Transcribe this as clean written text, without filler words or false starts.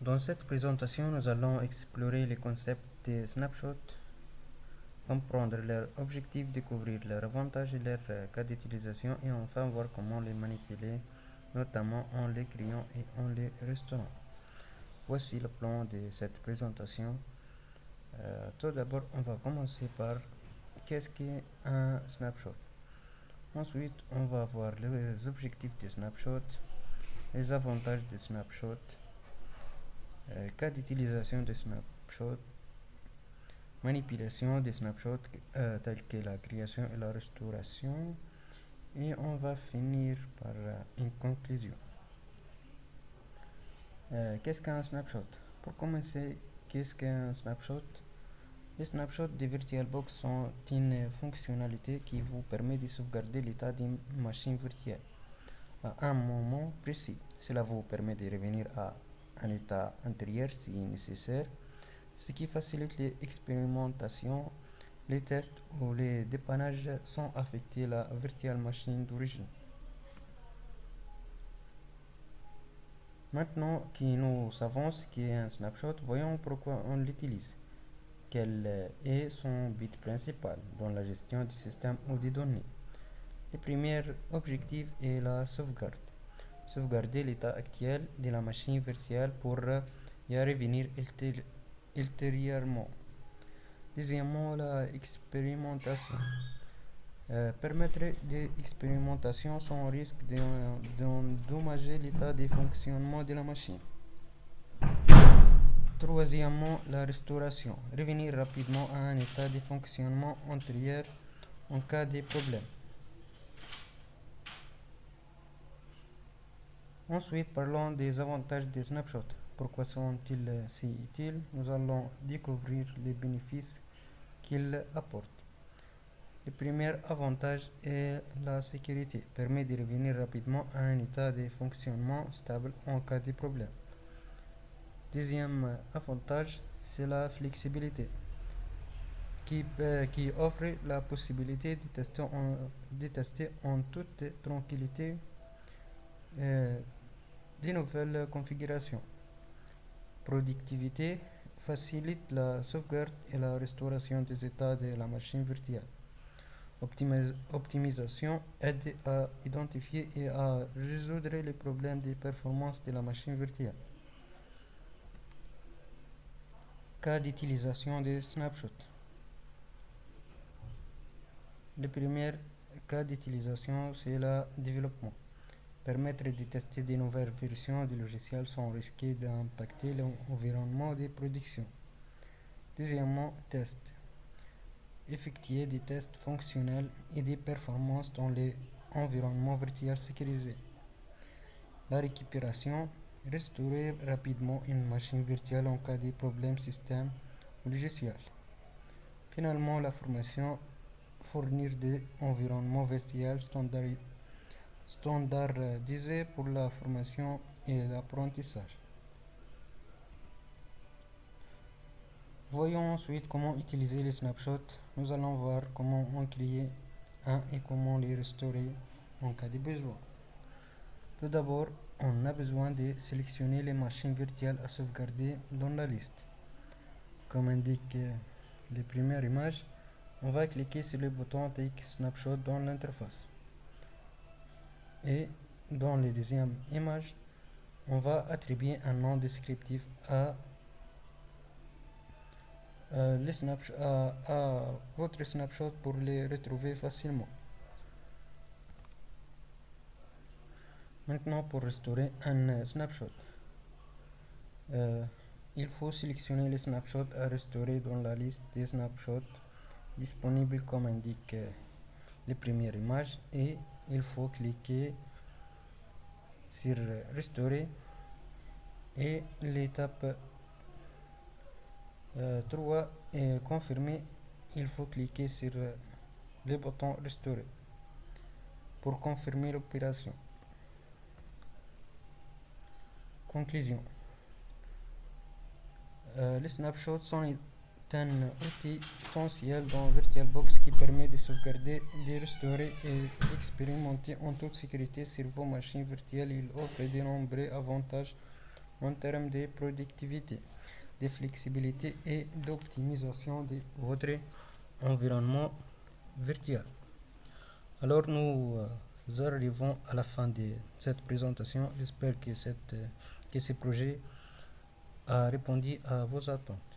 Dans cette présentation, nous allons explorer les concepts des snapshots, comprendre leurs objectifs, découvrir leurs avantages et leurs cas d'utilisation et enfin voir comment les manipuler, notamment en les créant et en les restaurant. Voici le plan de cette présentation. Tout d'abord, on va commencer par qu'est-ce qu'un snapshot. Ensuite, on va voir les objectifs des snapshots, les avantages des snapshots, cas d'utilisation des snapshots, manipulation des snapshots tels que la création et la restauration, et on va finir par une conclusion. Qu'est-ce qu'un snapshot? Pour commencer, qu'est-ce qu'un snapshot? Les snapshots de VirtualBox sont une fonctionnalité qui vous permet de sauvegarder l'état d'une machine virtuelle à un moment précis. Cela vous permet de revenir à un état antérieur si nécessaire, ce qui facilite l'expérimentation, les tests ou les dépannages sans affecter la virtual machine d'origine. Maintenant que nous savons ce qu'est un snapshot, voyons pourquoi on l'utilise. Quel est son but principal dans la gestion du système ou des données? Le premier objectif est la sauvegarde. Sauvegarder l'état actuel de la machine virtuelle pour y revenir ultérieurement. Deuxièmement, la expérimentation. Permettre des expérimentations sans risque d'endommager l'état de fonctionnement de la machine. Troisièmement, la restauration. Revenir rapidement à un état de fonctionnement antérieur en cas de problème. Ensuite, parlons des avantages des snapshots. Pourquoi sont-ils si utiles? Nous allons découvrir les bénéfices qu'ils apportent. Le premier avantage est la sécurité. Permet de revenir rapidement à un état de fonctionnement stable en cas de problème. Deuxième avantage, c'est la flexibilité qui offre la possibilité de tester en toute tranquillité de nouvelles configurations. Productivité facilite la sauvegarde et la restauration des états de la machine virtuelle. Optimisation aide à identifier et à résoudre les problèmes de performance de la machine virtuelle. Cas d'utilisation des snapshots. Le premier cas d'utilisation, c'est le développement. Permettre de tester de nouvelles versions du logiciel sans risquer d'impacter l'environnement de production. Deuxièmement, test. Effectuer des tests fonctionnels et des performances dans les environnements virtuels sécurisés. La récupération. Restaurer rapidement une machine virtuelle en cas de problème système ou logiciel. Finalement, la formation. Fournir des environnements virtuels standardisés pour la formation et l'apprentissage. Voyons ensuite comment utiliser les snapshots. Nous allons voir comment en créer un et comment les restaurer en cas de besoin. Tout d'abord, on a besoin de sélectionner les machines virtuelles à sauvegarder dans la liste. Comme indique les premières images, on va cliquer sur le bouton Take Snapshot dans l'interface. Et dans les deuxièmes images, on va attribuer un nom descriptif à votre snapshot pour les retrouver facilement. Maintenant, pour restaurer un snapshot, il faut sélectionner les snapshots à restaurer dans la liste des snapshots disponibles comme indique les premières images et il faut cliquer sur restaurer et l'étape 3 est confirmée. Il faut cliquer sur le bouton restaurer pour confirmer l'opération. Conclusion. Les snapshots sont un outil essentiel dans VirtualBox qui permet de sauvegarder, de restaurer et d'expérimenter en toute sécurité sur vos machines virtuelles. Il offre de nombreux avantages en termes de productivité, de flexibilité et d'optimisation de votre environnement virtuel. Alors nous arrivons à la fin de cette présentation. J'espère que ce projet a répondu à vos attentes.